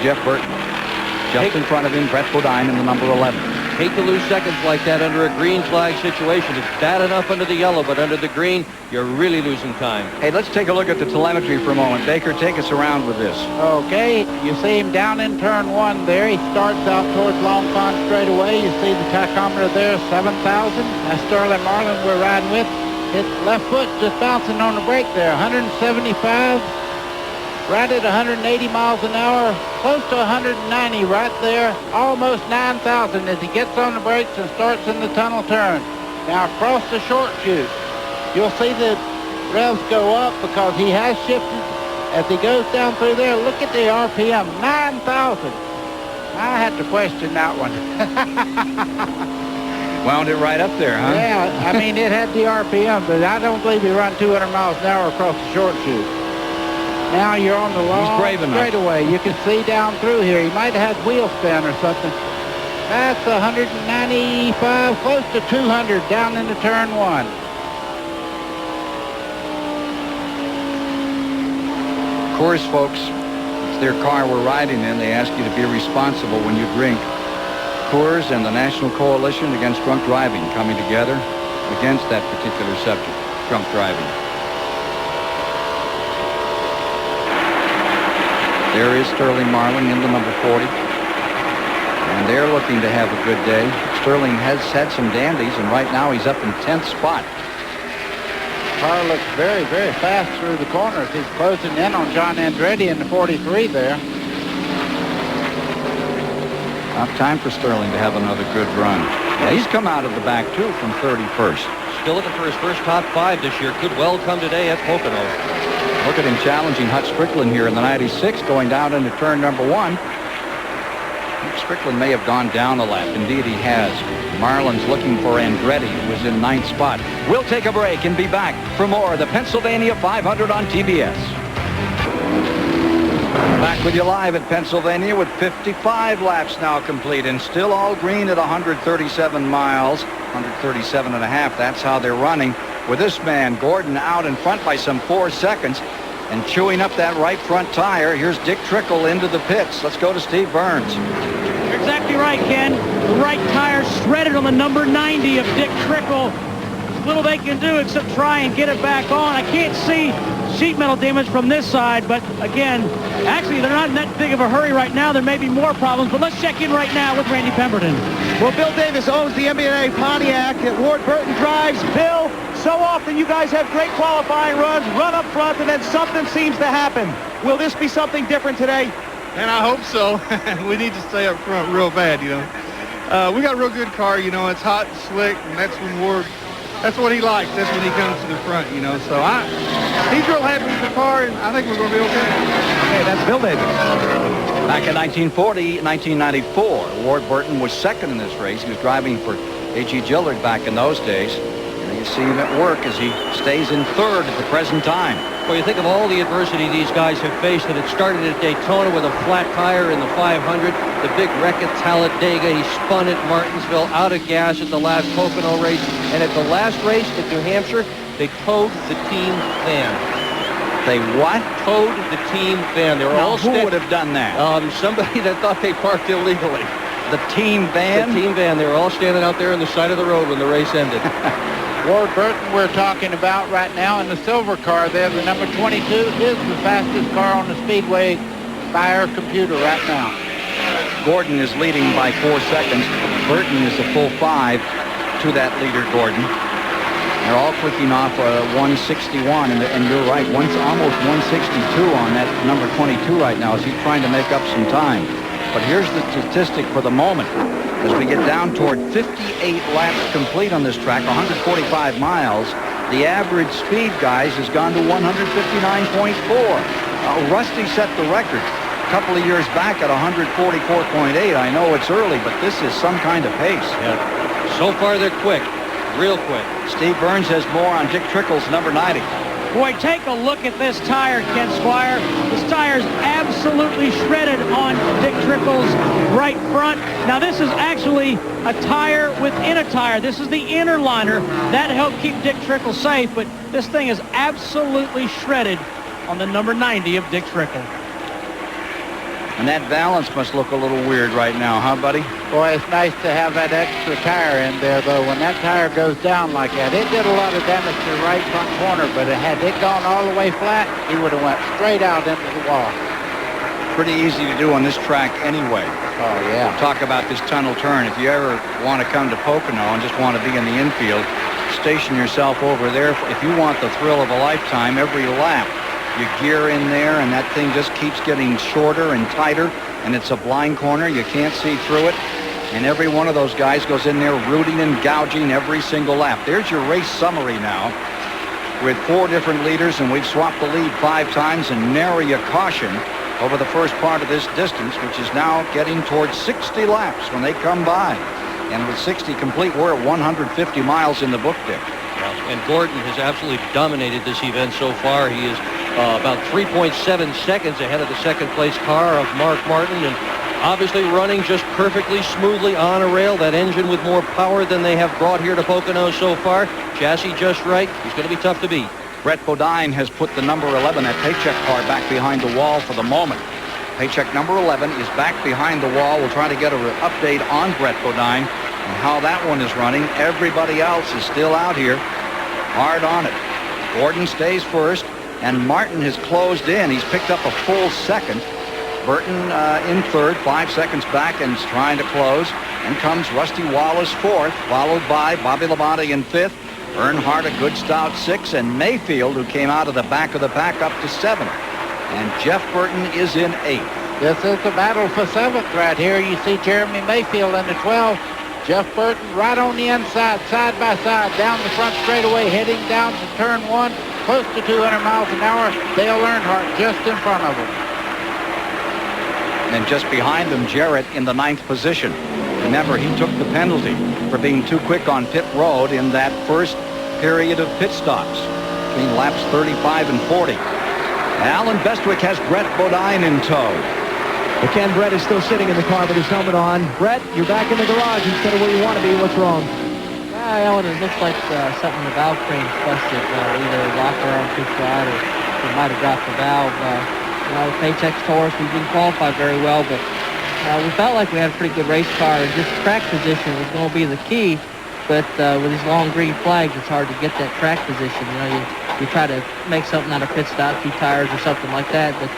Jeff Burton. Just in front of him, Brett Bodine in the number 11. Hate to lose seconds like that under a green flag situation. It's bad enough under the yellow, but under the green, you're really losing time. Hey, let's take a look at the telemetry for a moment. Baker, take us around with this. Okay, you see him down in turn 1 there. He starts out towards Long Pond straight away. You see the tachometer there, 7,000. That's Sterling Marlin we're riding with. His left foot just bouncing on the brake there, 175. Right at 180 miles an hour, close to 190 right there, almost 9,000 as he gets on the brakes and starts in the tunnel turn. Now across the short chute, you'll see the revs go up because he has shifted as he goes down through there. Look at the RPM, 9,000. I had to question that one. Wound it right up there, huh? Yeah, I mean, it had the RPM, but I don't believe he run 200 miles an hour across the short chute. Now you're on the long straightaway. You can see down through here. He might have had wheel spin or something. That's 195, close to 200 down into turn 1. Coors, folks, it's their car we're riding in. They ask you to be responsible when you drink. Coors and the National Coalition Against Drunk Driving coming together against that particular subject, drunk driving. There is Sterling Marlin in the number 40. And they're looking to have a good day. Sterling has had some dandies, and right now he's up in 10th spot. Car looks very, very fast through the corners. He's closing in on John Andretti in the 43 there. Enough time for Sterling to have another good run. Yeah, he's come out of the back, too, from 31st. Still looking for his first top 5 this year. Could well come today at Pocono. Look at him challenging Hut Strickland here in the 96, going down into turn number 1. Strickland may have gone down a lap. Indeed, he has. Marlin's looking for Andretti, who was in 9th spot. We'll take a break and be back for more of the Pennsylvania 500 on TBS. Back with you live at Pennsylvania with 55 laps now complete and still all green at 137 miles, 137 and a half. That's how they're running. With this man, Gordon, out in front by some 4 seconds and chewing up that right front tire. Here's Dick Trickle into the pits. Let's go to Steve Burns. You're exactly right, Ken. The right tire shredded on the number 90 of Dick Trickle. There's little they can do except try and get it back on. I can't see sheet metal damage from this side, but again, actually they're not in that big of a hurry right now. There may be more problems, but let's check in right now with Randy Pemberton. Well, Bill Davis owns the MBNA Pontiac that Ward Burton drives. Bill, so often you guys have great qualifying runs, run up front, and then something seems to happen. Will this be something different today? And I hope so. We need to stay up front real bad, you know. We got a real good car, you know. It's hot and slick, and that's when Ward, that's what he likes. That's when he comes to the front, you know. So he's real happy with the car, and I think we're going to be okay. Hey, that's Bill Davis. Back in 1940, 1994, Ward Burton was second in this race. He was driving for A.G. Gillard back in those days. And you see him at work as he stays in third at the present time. Well, you think of all the adversity these guys have faced, and it started at Daytona with a flat tire in the 500, the big wreck at Talladega. He spun at Martinsville, out of gas at the last Pocono race, and at the last race in New Hampshire, they towed the team van. They what? Towed the team van. They were Now, all who would have done that? Somebody that thought they parked illegally. The team van? The team van. They were all standing out there on the side of the road when the race ended. Ward Burton we're talking about right now in the silver car there, the number 22 is the fastest car on the speedway by our computer right now. Gordon is leading by 4 seconds. Burton is a full 5 to that leader, Gordon. They're all clicking off 161, and you're right, almost 162 on that number 22 right now as he's trying to make up some time. But here's the statistic for the moment. As we get down toward 58 laps complete on this track, 145 miles, the average speed, guys, has gone to 159.4. Rusty set the record a couple of years back at 144.8. I know it's early, but this is some kind of pace. Yeah. So far, they're quick. Real quick. Steve Burns has more on Dick Trickle's number 90. Boy, take a look at this tire, Ken Squire. This tire's absolutely shredded on Dick Trickle's right front. Now, this is actually a tire within a tire. This is the inner liner. That helped keep Dick Trickle safe, but this thing is absolutely shredded on the number 90 of Dick Trickle. And that balance must look a little weird right now, huh, buddy? Boy, it's nice to have that extra tire in there, though. When that tire goes down like that, it did a lot of damage to the right front corner, but had it gone all the way flat, he would have went straight out into the wall. Pretty easy to do on this track anyway. Oh, yeah. Talk about this tunnel turn. If you ever want to come to Pocono and just want to be in the infield, station yourself over there. If you want the thrill of a lifetime, every lap, you gear in there, and that thing just keeps getting shorter and tighter, and it's a blind corner. You can't see through it, and every one of those guys goes in there rooting and gouging every single lap. There's your race summary now with 4 different leaders, and we've swapped the lead 5 times, and nary a caution over the first part of this distance, which is now getting towards 60 laps when they come by. And with 60 complete, we're at 150 miles in the book, Dick. And Gordon has absolutely dominated this event so far. He is about 3.7 seconds ahead of the second-place car of Mark Martin, and obviously running just perfectly smoothly on a rail. That engine with more power than they have brought here to Pocono so far. Chassis just right. He's going to be tough to beat. Brett Bodine has put the number 11, that Paycheck car, back behind the wall for the moment. Paycheck number 11 is back behind the wall. We'll try to get an update on Brett Bodine and how that one is running. Everybody else is still out here hard on it. Gordon stays first, and Martin has closed in. He's picked up a full second. Burton in third, 5 seconds back, and is trying to close. And comes Rusty Wallace fourth, followed by Bobby Labonte in fifth. Earnhardt a good stout 6, and Mayfield, who came out of the back of the pack, up to 7th. And Jeff Burton is in 8th. This is the battle for 7th right here. You see Jeremy Mayfield in the 12. Jeff Burton right on the inside, side by side, down the front straightaway, heading down to turn 1, close to 200 miles an hour. Dale Earnhardt just in front of him. And just behind them, Jarrett in the 9th position. Remember, he took the penalty for being too quick on pit road in that first period of pit stops between laps 35 and 40. Alan Bestwick has Brett Bodine in tow. Well, Ken, Brett is still sitting in the car with his helmet on. Brett, you're back in the garage instead of where you want to be. What's wrong? Alan, it looks like something the valve crane busted. Either locked around too flat or it might have dropped the valve. The Paycheck's tore us. We didn't qualify very well, but we felt like we had a pretty good race car, and just track position was going to be the key. But with these long green flags, it's hard to get that track position. You try to make something out of pit stop, 2 tires or something like that. But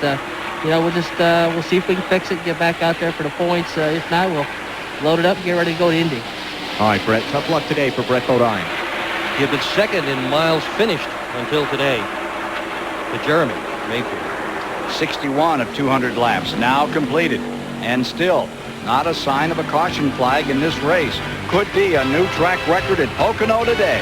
we'll see if we can fix it, get back out there for the points. If not, we'll load it up and get ready to go to Indy. All right, Brett, tough luck today for Brett Bodine. He had been second in miles finished until today to Jeremy Mayfield. 61 of 200 laps now completed, and still not a sign of a caution flag in this race. Could be a new track record at Pocono today.